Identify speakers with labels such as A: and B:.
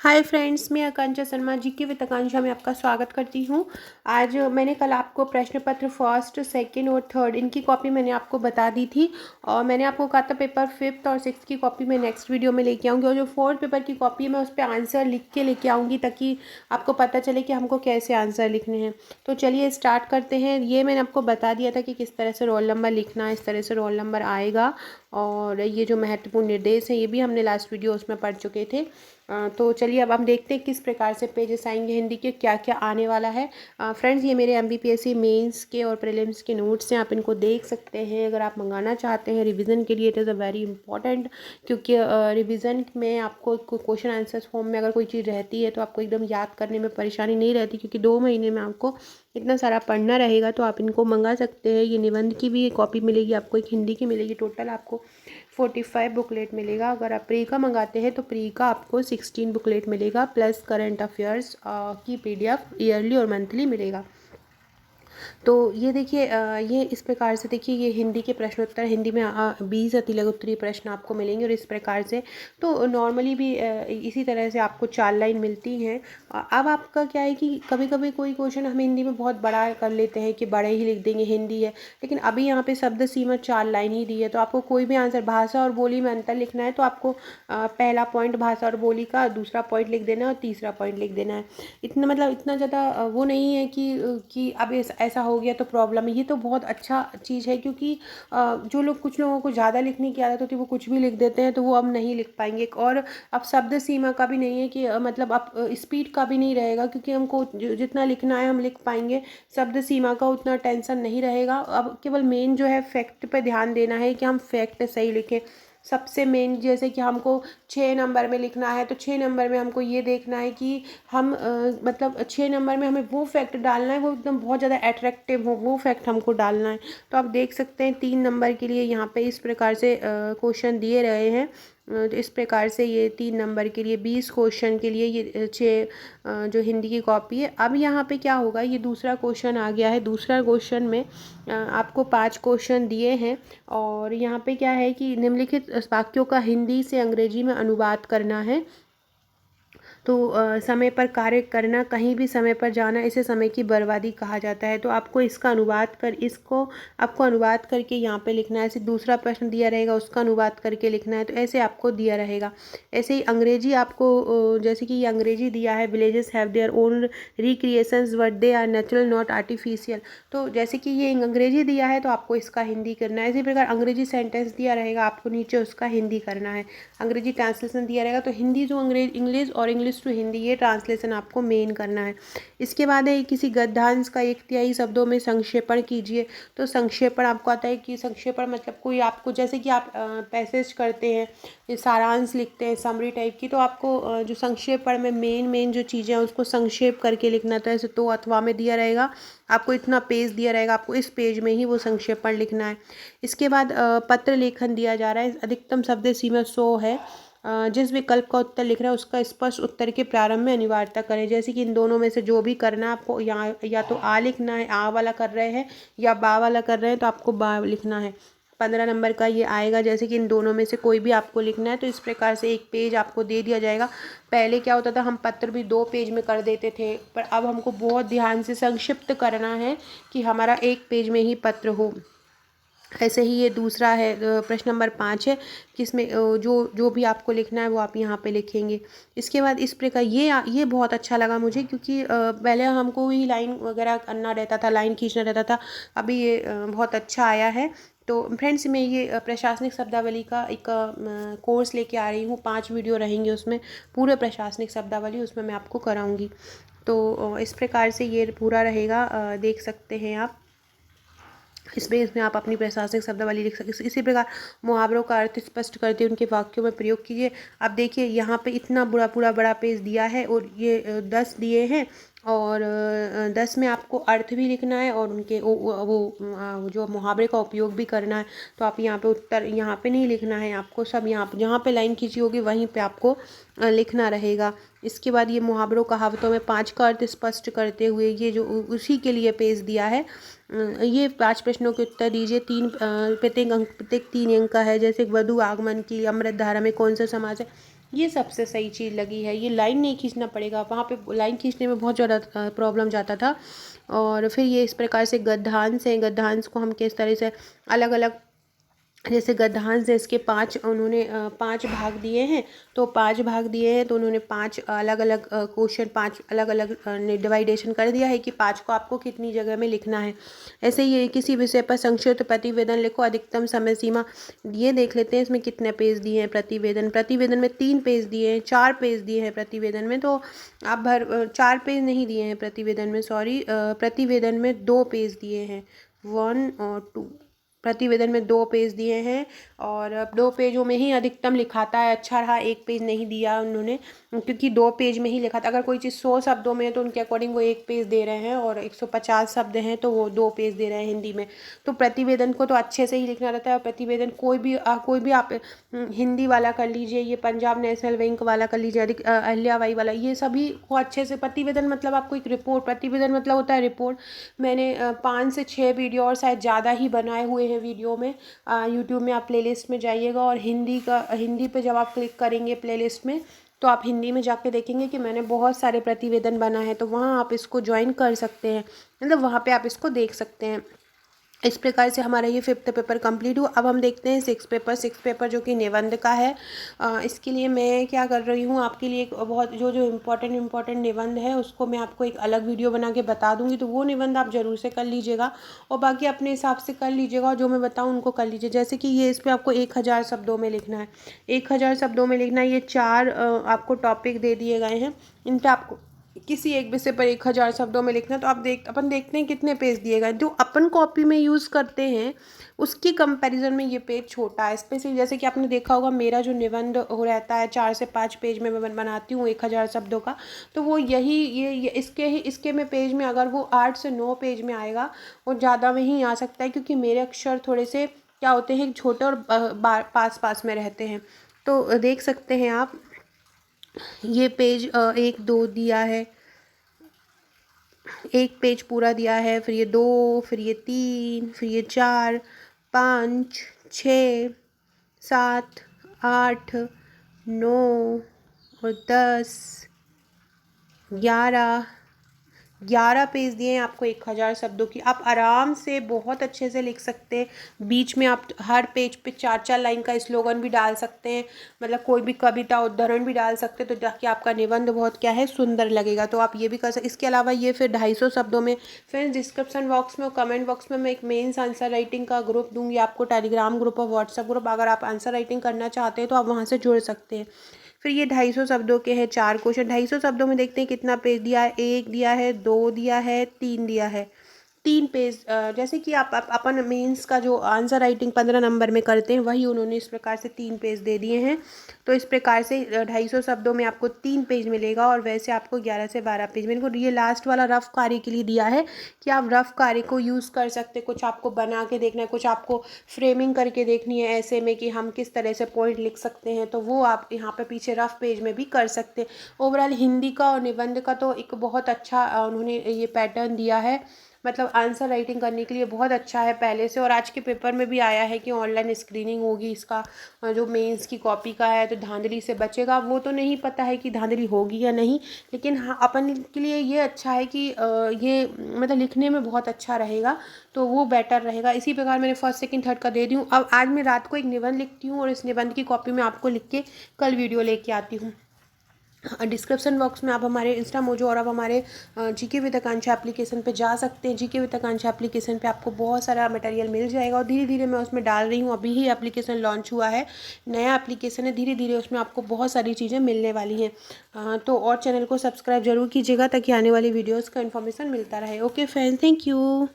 A: Hi friends, मैं आकांक्षा Sharma GK with आकांक्षा में आपका स्वागत करती हूँ। आज मैंने कल आपको प्रश्न पत्र फर्स्ट, सेकंड और थर्ड इनकी कॉपी मैंने आपको बता दी थी और मैंने आपको कहा था पेपर फिफ्थ और सिक्स्थ की कॉपी मैं नेक्स्ट वीडियो में लेके आऊँगी और जो फोर्थ पेपर की कॉपी है मैं उस पर आंसर लिख के लेके आऊँगी ताकि आपको पता चले कि हमको कैसे आंसर लिखने हैं। तो चलिए स्टार्ट करते हैं। ये मैंने आपको बता दिया था कि किस तरह से रोल नंबर लिखना है, इस तरह से रोल नंबर आएगा और ये जो महत्वपूर्ण निर्देश हैं ये भी हमने लास्ट वीडियो उसमें पढ़ चुके थे। तो चलिए अब हम देखते हैं किस प्रकार से पेजेस आएंगे हिंदी के, क्या क्या आने वाला है। फ्रेंड्स, ये मेरे एमपीपीएससी मेंस के और प्रीलिम्स के नोट्स हैं, आप इनको देख सकते हैं। अगर आप मंगाना चाहते हैं रिवीजन के लिए, it is a very important, क्योंकि रिवीजन में आपको क्वेश्चन आंसर्स फॉर्म में अगर कोई चीज़ रहती है तो आपको एकदम याद करने में परेशानी नहीं रहती, क्योंकि 2 महीने में आपको इतना सारा पढ़ना रहेगा। तो आप इनको मंगा सकते हैं। ये निबंध की भी एक कॉपी मिलेगी आपको, एक हिंदी की मिलेगी। टोटल आपको 45 बुकलेट मिलेगा। अगर आप प्री का मंगाते हैं तो प्री का आपको 16 बुकलेट मिलेगा, प्लस करंट अफेयर्स की पीडीएफ ईयरली और मंथली मिलेगा। तो ये देखिए, ये इस प्रकार से देखिए, ये हिंदी के प्रश्नोत्तर, हिंदी में 20 अति लघु उत्तरीय प्रश्न आपको मिलेंगे और इस प्रकार से। तो नॉर्मली भी इसी तरह से आपको 4 लाइन मिलती हैं। अब आपका क्या है कि कभी कभी कोई क्वेश्चन हम हिंदी में बहुत बड़ा कर लेते हैं कि बड़े ही लिख देंगे, हिंदी है, लेकिन अभी यहाँ पे शब्द सीमा 4 लाइन ही दी है। तो आपको कोई भी आंसर भाषा और बोली में अंतर लिखना है तो आपको पहला पॉइंट भाषा और बोली का, दूसरा पॉइंट लिख देना है और तीसरा पॉइंट लिख देना है। इतना मतलब इतना ज़्यादा वो नहीं है कि अब ऐसा हो गया तो प्रॉब्लम है। ये तो बहुत अच्छा चीज़ है, क्योंकि जो लोग, कुछ लोगों को ज़्यादा लिखने की आदत होती है वो कुछ भी लिख देते हैं, तो वो अब नहीं लिख पाएंगे। और अब शब्द सीमा का भी नहीं है कि मतलब अब स्पीड का भी नहीं रहेगा, क्योंकि हमको जितना लिखना है हम लिख पाएंगे। शब्द सीमा का उतना टेंशन नहीं रहेगा। अब केवल मेन जो है फैक्ट पे ध्यान देना है कि हम फैक्ट सही लिखें। सबसे मेन, जैसे कि हमको 6 नंबर में लिखना है तो 6 नंबर में हमको ये देखना है कि हम मतलब 6 नंबर में हमें वो फैक्ट डालना है, वो एकदम बहुत ज़्यादा अट्रैक्टिव हो, वो फैक्ट हमको डालना है। तो आप देख सकते हैं 3 नंबर के लिए यहाँ पे इस प्रकार से क्वेश्चन दिए रहे हैं। तो इस प्रकार से ये 3 नंबर के लिए 20 क्वेश्चन के लिए ये 6 जो हिंदी की कॉपी है। अब यहाँ पे क्या होगा, ये दूसरा क्वेश्चन आ गया है। दूसरा क्वेश्चन में आपको 5 क्वेश्चन दिए हैं और यहाँ पे क्या है कि निम्नलिखित वाक्यों का हिंदी से अंग्रेजी में अनुवाद करना है। तो समय पर कार्य करना, कहीं भी समय पर जाना, इसे समय की बर्बादी कहा जाता है। तो आपको इसका अनुवाद कर, इसको आपको अनुवाद करके यहाँ पे लिखना है। ऐसे दूसरा प्रश्न दिया रहेगा, उसका अनुवाद करके लिखना है। तो ऐसे आपको दिया रहेगा। ऐसे ही अंग्रेजी आपको, जैसे कि ये अंग्रेजी दिया है, villages have their own recreations but they are natural not artificial. तो जैसे कि ये अंग्रेजी दिया है तो आपको इसका हिंदी करना है। इसी प्रकार अंग्रेजी सेंटेंस दिया रहेगा, आपको नीचे उसका हिंदी करना है। अंग्रेजी ट्रांसलेशन दिया रहेगा तो हिंदी जो इंग्लिश और इंग्लिश टू हिंदी, ये ट्रांसलेशन आपको मेन करना है। इसके बाद है किसी गद्यांश का 1/3 शब्दों में संक्षेपण कीजिए। तो संक्षेपण आपको आता है कि संक्षेपण मतलब कोई आपको, जैसे कि आप पैसेज करते हैं, ये सारांश लिखते हैं, समरी टाइप की, तो आपको जो संक्षेपण में मेन जो चीज़ें हैं उसको संक्षेप करके लिखना। तो ऐसे तो अथवा में दिया रहेगा, आपको इतना पेज दिया रहेगा, आपको इस पेज में ही वो संक्षेपण लिखना है। इसके बाद पत्र लेखन दिया जा रहा है। अधिकतम शब्द सीमा 100 है। जिस विकल्प का उत्तर लिख रहा है उसका स्पष्ट उत्तर के प्रारंभ में अनिवार्यता करें। जैसे कि इन दोनों में से जो भी करना है आपको, यहाँ या तो आ लिखना है, आ वाला कर रहे हैं, या बा वाला कर रहे हैं तो आपको बा लिखना है। 15 नंबर का ये आएगा। जैसे कि इन दोनों में से कोई भी आपको लिखना है तो इस प्रकार से एक पेज आपको दे दिया जाएगा। पहले क्या होता था, हम पत्र भी 2 पेज में कर देते थे, पर अब हमको बहुत ध्यान से संक्षिप्त करना है कि हमारा 1 पेज में ही पत्र हो। ऐसे ही ये दूसरा है, प्रश्न नंबर 5 है, जिसमें जो जो भी आपको लिखना है वो आप यहाँ पे लिखेंगे। इसके बाद इस प्रकार ये बहुत अच्छा लगा मुझे, क्योंकि पहले हमको ही लाइन वगैरह करना रहता था, लाइन खींचना रहता था। अभी ये बहुत अच्छा आया है। तो फ्रेंड्स, मैं ये प्रशासनिक शब्दावली का एक कोर्स लेके आ रही हूँ। 5 वीडियो रहेंगे उसमें, पूरे प्रशासनिक शब्दावली उसमें मैं आपको कराऊँगी। तो इस प्रकार से ये पूरा रहेगा, देख सकते हैं आप। इसमें आप अपनी प्रशासनिक शब्दावली लिख सकते। इसी प्रकार मुहावरों का अर्थ स्पष्ट करते उनके वाक्यों में प्रयोग कीजिए। अब देखिए यहाँ पे इतना पूरा बड़ा पेज दिया है और ये 10 दिए हैं और 10 में आपको अर्थ भी लिखना है और उनके जो मुहावरे का उपयोग भी करना है। तो आप यहाँ पे उत्तर यहाँ पे नहीं लिखना है, आपको सब यहाँ पे जहाँ पे लाइन खींची होगी वहीं पे आपको लिखना रहेगा। इसके बाद ये मुहावरों कहावतों में 5 का अर्थ स्पष्ट करते हुए, ये जो उसी के लिए पेज दिया है। ये 5 प्रश्नों के उत्तर दीजिए। प्रत्येक 3 अंक का है। जैसे वधु आगमन की अमृत धारा में कौन सा समास है, ये सबसे सही चीज़ लगी है। ये लाइन नहीं खींचना पड़ेगा, वहाँ पे लाइन खींचने में बहुत ज़्यादा प्रॉब्लम जाता था। और फिर ये इस प्रकार से गद्यांश है, गद्यांश को हम किस तरह से अलग अलग, जैसे गद्यांश है इसके 5 उन्होंने 5 भाग दिए हैं। तो 5 भाग दिए हैं तो उन्होंने 5 अलग अलग क्वेश्चन 5 अलग अलग डिवाइडेशन कर दिया है कि 5 को आपको कितनी जगह में लिखना है। ऐसे ही किसी विषय पर संक्षिप्त प्रतिवेदन लिखो, अधिकतम समय सीमा। ये देख लेते हैं इसमें कितने पेज दिए हैं प्रतिवेदन। प्रतिवेदन में 3 पेज दिए हैं, 4 पेज दिए हैं प्रतिवेदन में। तो आप 4 पेज नहीं दिए हैं प्रतिवेदन में, सॉरी, प्रतिवेदन में 2 पेज दिए हैं, 1 और 2। प्रतिवेदन में 2 पेज दिए हैं और अब 2 पेजों में ही अधिकतम लिखाता है। अच्छा रहा 1 पेज नहीं दिया उन्होंने, क्योंकि 2 पेज में ही लिखा था। अगर कोई चीज़ 100 शब्दों में है तो उनके अकॉर्डिंग वो 1 पेज दे रहे हैं, और 150 शब्द हैं तो वो 2 पेज दे रहे हैं हिंदी में। तो प्रतिवेदन को तो अच्छे से ही लिखना रहता है। और प्रतिवेदन कोई भी आप हिंदी वाला कर लीजिए, ये पंजाब नेशनल बैंक वाला कर लीजिए, अहिल्याबाई वाला, ये सभी को अच्छे से प्रतिवेदन मतलब आपको एक रिपोर्ट, प्रतिवेदन मतलब होता है रिपोर्ट। मैंने 5 से 6 वीडियो और शायद ज़्यादा ही बनाए हुए हैं वीडियो में। यूट्यूब में आप प्लेलिस्ट में जाइएगा और हिंदी पे जब आप क्लिक करेंगे प्लेलिस्ट में, तो आप हिंदी में जाके देखेंगे कि मैंने बहुत सारे प्रतिवेदन बना है। तो वहाँ आप इसको ज्वाइन कर सकते हैं, मतलब वहाँ पे आप इसको देख सकते हैं। इस प्रकार से हमारा ये 5th पेपर कंप्लीट हुआ। अब हम देखते हैं 6th पेपर जो कि निबंध का है। इसके लिए मैं क्या कर रही हूँ, आपके लिए एक बहुत जो इम्पोर्टेंट निबंध है उसको मैं आपको एक अलग वीडियो बना के बता दूँगी। तो वो निबंध आप ज़रूर से कर लीजिएगा और बाकी अपने हिसाब से कर लीजिएगा, और जो मैं बताऊँ उनको कर लीजिए। जैसे कि ये इस पर आपको 1000 शब्दों में लिखना है, 1000 शब्दों में लिखना है। ये 4 आपको टॉपिक दे दिए गए हैं, इन पर आपको किसी एक विषय पर 1000 शब्दों में लिखना। तो अपन देखते हैं कितने पेज दिए गए। जो अपन कॉपी में यूज़ करते हैं उसकी कंपैरिजन में ये पेज छोटा है। स्पेशली जैसे कि आपने देखा होगा मेरा जो निबंध हो रहता है 4 से 5 पेज में मैं बनाती हूँ 1000 शब्दों का। तो वो ये इसके में पेज में अगर वो 8 से 9 पेज में आएगा, वो ज़्यादा में ही आ सकता है, क्योंकि मेरे अक्षर थोड़े से क्या होते हैं, छोटे और पास में रहते हैं। तो देख सकते हैं आप, ये पेज 1 2 दिया है, 1 पेज पूरा दिया है, फिर ये 2, फिर ये 3, फिर ये 4, 5, 6, 7, 8, 9 और 10, 11 पेज दिए हैं आपको 1000 शब्दों की। आप आराम से बहुत अच्छे से लिख सकते हैं। बीच में आप हर पेज पे 4-4 लाइन का स्लोगन भी डाल सकते हैं, मतलब कोई भी कविता उद्धरण भी डाल सकते हैं, तो ताकि आपका निबंध बहुत क्या है, सुंदर लगेगा। तो आप ये भी कर सकते। इसके अलावा ये फिर 250 शब्दों में। फ्रेंड्स, डिस्क्रिप्शन बॉक्स में और कमेंट बॉक्स में मैं एक मेन्स आंसर राइटिंग का ग्रुप दूंगी आपको, टेलीग्राम ग्रुप और व्हाट्सएप ग्रुप। अगर आप आंसर राइटिंग करना चाहते हैं तो आप वहाँ से जुड़ सकते हैं। फिर ये 250 शब्दों के हैं 4 क्वेश्चन। 250 शब्दों में देखते हैं कितना पेज दिया है। 1 दिया है, 2 दिया है, 3 दिया है। 3 पेज, जैसे कि आप अपन मेंस का जो आंसर राइटिंग 15 नंबर में करते हैं, वही उन्होंने इस प्रकार से 3 पेज दे दिए हैं। तो इस प्रकार से 250 शब्दों में आपको 3 पेज मिलेगा, और वैसे आपको 11 से 12 पेज। मेरे को ये लास्ट वाला रफ कार्य के लिए दिया है कि आप रफ कार्य को यूज़ कर सकते हैं। कुछ आपको बना के देखना है, कुछ आपको फ्रेमिंग करके देखनी है ऐसे में कि हम किस तरह से पॉइंट लिख सकते हैं, तो वो आप यहाँ पे पीछे रफ पेज में भी कर सकते हैं। ओवरऑल हिंदी का और निबंध का तो एक बहुत अच्छा उन्होंने ये पैटर्न दिया है, मतलब आंसर राइटिंग करने के लिए बहुत अच्छा है पहले से। और आज के पेपर में भी आया है कि ऑनलाइन स्क्रीनिंग होगी इसका, जो मेंस की कॉपी का है, तो धांधली से बचेगा। वो तो नहीं पता है कि धांधली होगी या नहीं, लेकिन हाँ अपन के लिए ये अच्छा है कि ये मतलब लिखने में बहुत अच्छा रहेगा, तो वो बेटर रहेगा। इसी प्रकार मैंने फर्स्ट सेकंड थर्ड का दे दी हूँ। अब आज मैं रात को एक निबंध लिखती हूँ और इस निबंध की कॉपी में आपको लिख के कल वीडियो लेके आती हूँ। डिस्क्रिप्शन बॉक्स में आप हमारे इंस्टा मोजो और आप हमारे जीके विद आकांक्षा एप्लीकेशन पे जा सकते हैं। जीके विद आकांक्षा एप्लीकेशन पे आपको बहुत सारा मटेरियल मिल जाएगा, और धीरे धीरे मैं उसमें डाल रही हूँ। अभी ही एप्लीकेशन लॉन्च हुआ है, नया एप्लीकेशन है, धीरे धीरे उसमें आपको बहुत सारी चीज़ें मिलने वाली हैं। तो और चैनल को सब्सक्राइब जरूर कीजिएगा ताकि आने वाली वीडियोज़ का इन्फॉर्मेशन मिलता रहे। Okay friends, thank you.